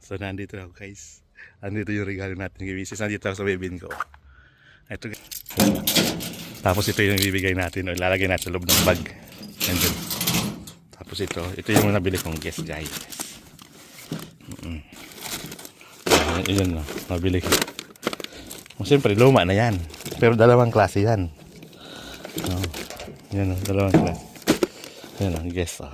So nandito ako guys. Andito yung regalo natin kay Mrs. Nandito ako sa webin ko. Ito. Tapos ito yung ibibigay natin o ilalagay natin sa loob ng bag. And then, tapos ito yung nabili kong guest guys. Yun na, nabili ko. Siyempre luma na yan. Pero dalawang klase yan. Yan o, dalawang klase. Yan o, guest o.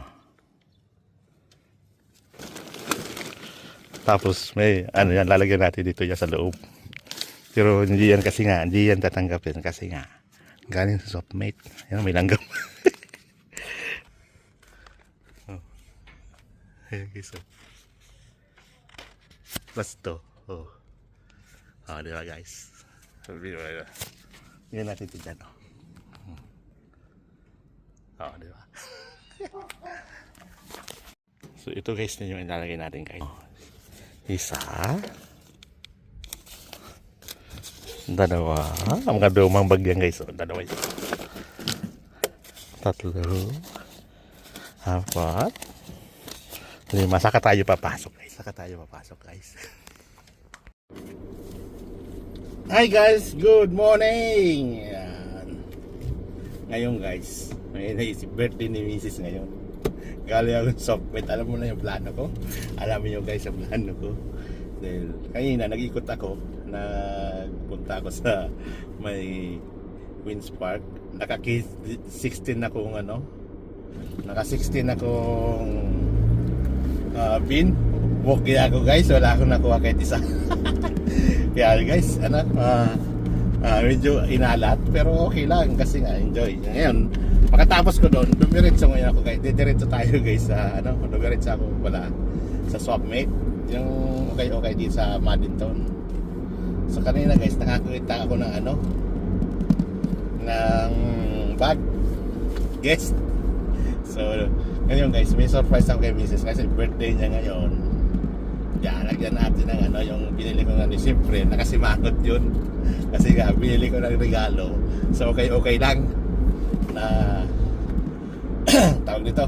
Tapos may ano yan, lalagyan natin dito yan sa loob. Pero hindi yan kasi nga, hindi yan tatanggapin kasi nga galing sa softmate. Yan, may langgam. Oh. Ayan guys. Plus ito. Oh. Oh, di ba guys? Yan natin ito dyan. Oh, di ba? So ito guys na yung ilalagay natin guys. Isa. Dalawa. Ang mga dumang bagyan guys. Dalawa yun. Tatlo. Apat. Lima. Saka tayo papasok guys. Hi guys. Good morning. Ayan. Ngayon guys. May naisip birthday ni Mrs. ngayon. Galing ako sa softmate. Alam mo na yung plano ko. Alam niyo guys ang plano ko. Dahil kanina nag-ikot ako. Nagpunta ako sa may Queen's Park. Naka-16 akong ano. Naka-16 akong pin. Walk ako guys. Wala akong nakuha kahit isa. Kaya guys, ano, medyo inalat. Pero okay lang kasi nga enjoy. Ngayon, pagkatapos ko doon, dumiretso ngayon ako guys. Didiretso tayo guys sa ano, dumiretso ako pala sa Swapmate, yung okay dito sa Maddington. So kanina guys, nakakita ako ng ano, ng bag guest. So ngayon guys, may surprise ako kay Mrs. kasi birthday niya ngayon. Yan, lagyan natin ng ano, yung binili ko nga ni siyempre, nakasimangot yun. Kasi nga, binili ko ng regalo. So okay lang na tawag dito,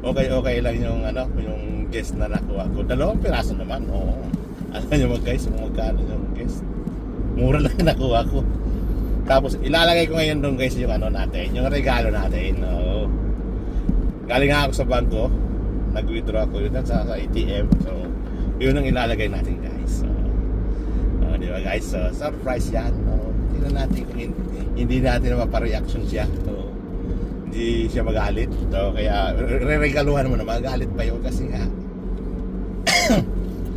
okay lang yung ano, yung guest na nakuha ko. 2 piraso naman. Oo. Alam nyo mga guys, magkano yung guest, mura lang nakuha ko. Tapos ilalagay ko ngayon doon guys yung ano natin, yung regalo natin. Oo. Galing nga ako sa bangko, nag-withdraw ako yun sa ATM. So yun ang ilalagay natin guys. So di ba guys, so surprise yan. Tingnan natin kung hindi natin mapareaction siya. So hindi siya magalit. So kaya re-regaluhan mo na, magalit pa yun kasi nga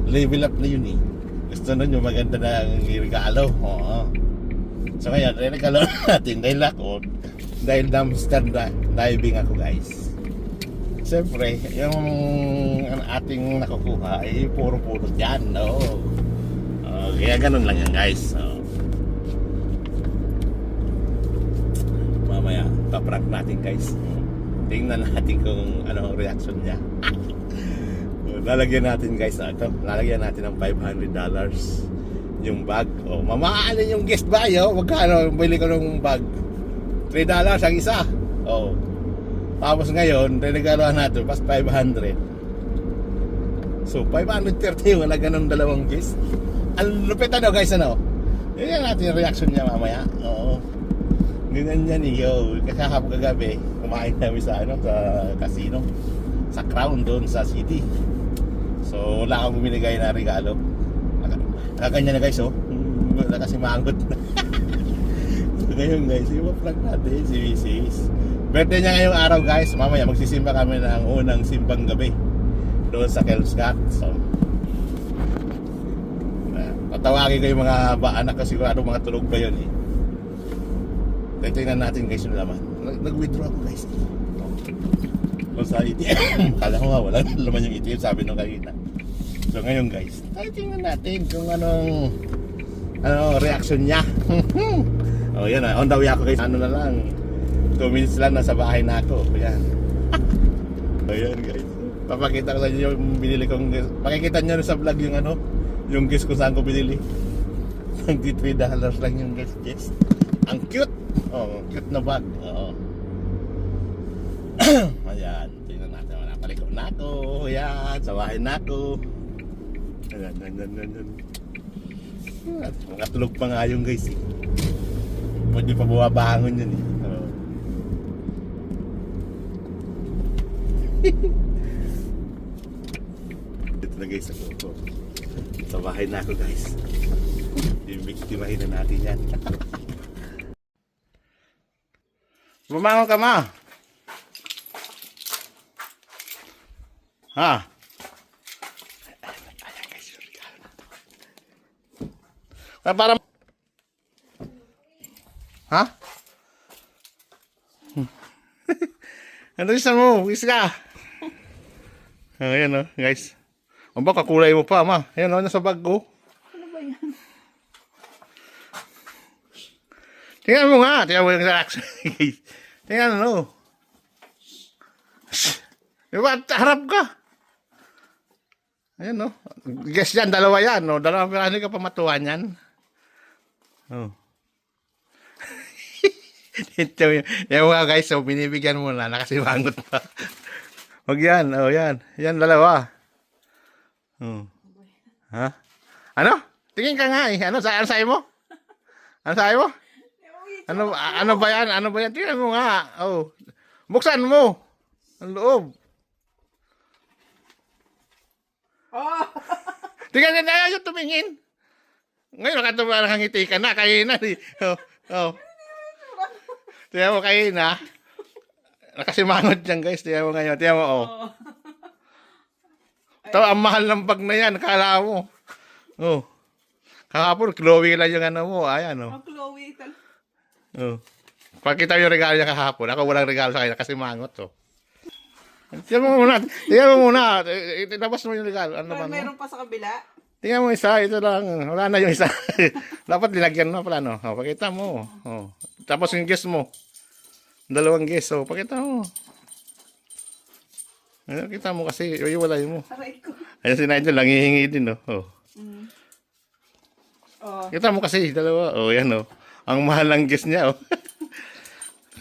level up na yun eh. Gusto nun yung maganda na regalo. Oo. So ngayon, re-regaluhan natin dahil dumpster diving ako guys. Siyempre, yung ating nakukuha ay puro pulot yan, no? Kaya ganun lang yan guys. Mamaya paprank natin guys. Tingnan natin kung ano reaction niya. Lalagyan natin guys ito. Lalagyan natin ng $500 yung bag. Mamaalan yung guest ba yo? Magkano bili ko ng bag? $3 ang isa. Tapos ngayon regalohan natin pas 500. So 530 yung halaga ng dalawang guest. Ang lupit ano guys, ano? Yan natin yung reaction niya mamaya. Oo. Ganyan yan yo. Kakahapon kagabi, kumain kami sa ano, sa casino, sa Crown doon sa city. So wala akong binigay na regalo. Nakaganyan na guys, oh. Nakasimangot na. So ngayon guys, i-vlog natin si Mrs. Birthday niya ngayong araw guys. Mamaya magsisimba kami ng unang simbang gabi doon sa Kelmscott. So patawagin ko yung mga anak ko, sigurado mga tulog pa yun eh. Tingnan natin guys yung laman. Nag-withdraw ako guys. Kung sa ATM, kala ko nga wala laman yung ATM, sabi nung kanina. So ngayon guys, tingnan natin kung anong reaction niya. Yan on the way ako guys. Ano na lang, 2 minutes lang nasa bahay na ako. Ayan. Ayan guys, papakita ko sa inyo yung binili kong, makikita nyo sa vlog yung ano, yung guess ko saan ko binili. $3 lang yung guess. Ang cute. Cute na bag. Ayan, tingnan natin. Paliko na ako. Ayan, sa bahay na ako. Ayan, ayan, ayan, ayan. Mga tulog pa nga yung guys eh. Pwede pa bumabangon yun eh. Oo. Ito na guys ako. Sa bahay na ako guys. Bibiktimahin na natin yan. Bumangon ka ma. Ha? Ayan guys, yung regalo natin. Para... Ha? Ano isa mo? Wis ka. Ayan o, guys. O ba, kakulay mo pa, ma. Ayan o, nasa bag ko. Ano ba yan? Tingnan mo nga. Tingnan mo yung reaction. Tingnan ano. Diba, harap ka. Ayan o. Guess yan, dalawa yan. O. Dalawang pirano ka pamatuan yan. O. Ito yung mga guys, so binibigyan mo na, nakasimangot pa. Huwag yan, oh yan. Yan, dalawa. Ha? Ano? Tingin ka nga eh. Ano sa'yo mo? Ano sa'yo mo? Ano ba yan? Ano ba yan? Tingnan mo nga. Oh. Buksan mo. Ang loob. Oh! Tingnan ka na yung tumingin. Ngayon, nakangiti ka na. Kanina. Oh. Oh. Tingnan mo kanina. Nakasimangot dyan guys. Tingnan mo ngayon. Tingnan mo, oh. Ito, ang mahal ng bag na yan. Kala mo. Oh. Kahapon, Chloe lang yung ano mo. Ayan, oh. Ang Chloe. Oh. Pakita mo yung regalo niya kahapon. Ako walang regalo sa kanya kasi mangot, oh. Tingnan mo muna. Tingnan mo muna. Itabas mo yung regalo. Ano ba? Meron pa sa kabila? Tingnan mo isa. Ito lang. Wala na yung isa. Dapat linagyan mo pala, no? Oh, pakita mo. Oh. Tapos yung guess mo. Dalawang guess. Oh, pakita mo. Ayun, kita mo kasi. Iwalay mo. Aray ko. Ayun si Nigel. Nangihingi din, no? Oh. Oh. Kita mo kasi. Dalawa. Oh, yan, oh. Ang mahal ng guess niya, oh.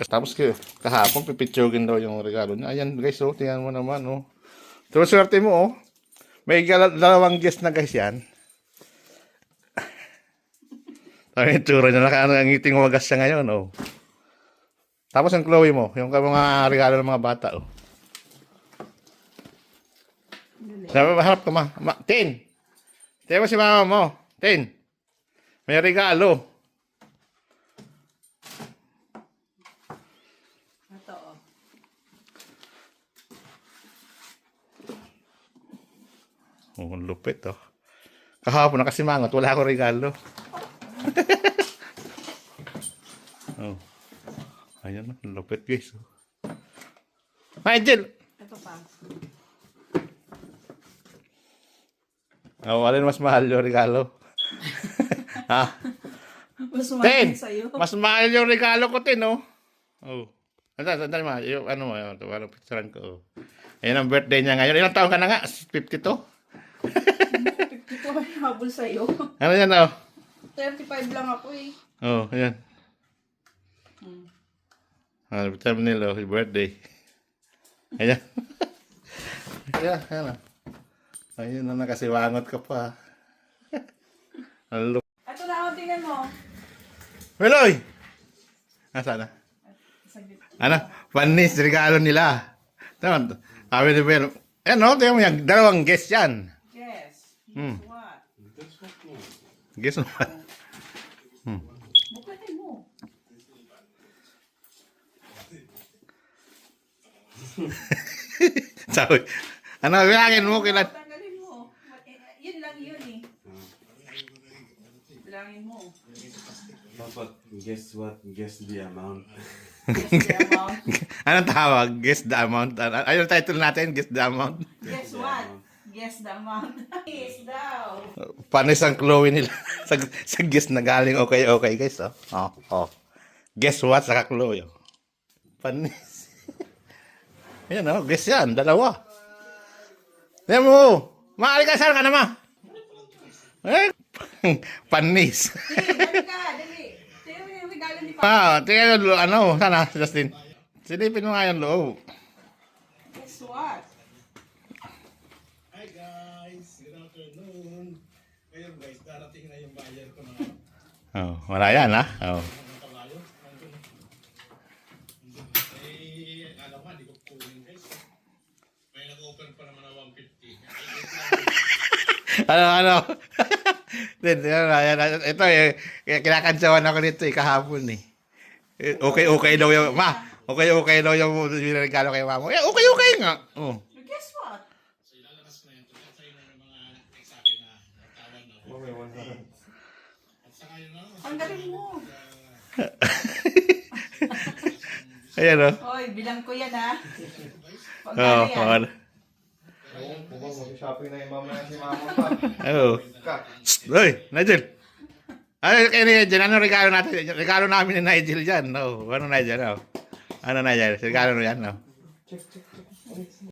Tapos kahapon, pipitsugin daw yung regalo niya. Ayan, guys, oh. Tingnan mo naman, oh. Pero swerte mo, oh. May dalawang guess na, guys, yan. Ang itsura niya, nakangiting wagas siya ngayon, oh. Tapos yung Chloe mo, yung mga regalo ng mga bata, oh. Sabi, harap ka, ma. Tin! Tingnan mo si mama mo. Tin! May regalo. Ito, oh. Oh, lupit, oh. Kahapon nakasimangot, wala akong regalo. Oh. Ayan, lupit guys. Nigel! Ito pa. Oh, alin mas mahal yung regalo? Ha? Mas Tin! mahal sa'yo. Mas mahal yung regalo ko, Tin, oh. Oh. Sandali ma. Yung, ano mo, yung, ano, picturean ko. Oh. Ayan ang birthday niya ngayon. Ilang taon ka na nga? 52? Ito ay habol sa'yo. Ano yan, oh? 35 lang ako eh. Oh, ayan. Ah, thumbnail, oh, yung birthday. Ayan. Ayan, ayan, oh. Ayun na, nakasiwangot ka pa. Halo. Ito na ako, tingnan mo. Meloy! Nasaan na? Saglit. Ano? Panis, regalo nila. Tama, sabi ni Bel. Ayan, no? Tingnan mo yan. Dalawang guess yan. Yes. Hmm. What? Guess what? Bukatin mo. Sabi, ano, bilangin mo kailan? Tanggalin mo. Yun lang yun eh. Bilangin mo. Dapat guess what? Guess the amount. Guess the amount. Anong tawag? Guess the amount. Ayun ang title natin, guess the amount. Guess what? Guess the amount. Guess daw. Panis ang Chloe nila sa guess na galing okay guys. Oh. Oh. Guess what sa Chloe. Oh. Panis. Ayan oh, guess yan. Dalawa. Ayan mo. Maalikasal ka na ma. Eh, panis. Dali ka, dali. Tingnan mo yung regalo ni Papa. Tingnan yung ano, sana, Justin. Silipin mo nga yung loob. Guess what? Hi guys, good afternoon. Ngayon guys, darating na yung buyer ko na Oh, wala yan ha. Oh. mga kabayo. Eh, alam nga, di ko kunin guys. May nag-open pa naman na 150. Ano? Ito eh, kinakantsawan ako nito eh, kahapon eh. Okay daw yung, ma, okay daw yung regalo kay mama. Okay nga. Oh. Guess what? So ilalabas ko na yan. Tulad sa'yo na yung mga text sa akin na tawag na. Oh, may 100. At saka yun na. Ang galing mo. Ayan o. Hoy, bilang ko yan ha. Oh, Pagkano yan? Kung mag-shopping na yung mamaya si mama pa. Oh. Uy, Nigel. Ano kay Nigel? Ano regalo natin? Regalo namin ni Nigel dyan. Oh, ano Nigel? Oh. Ano Nigel? Regalo mo yan? Oh. Check.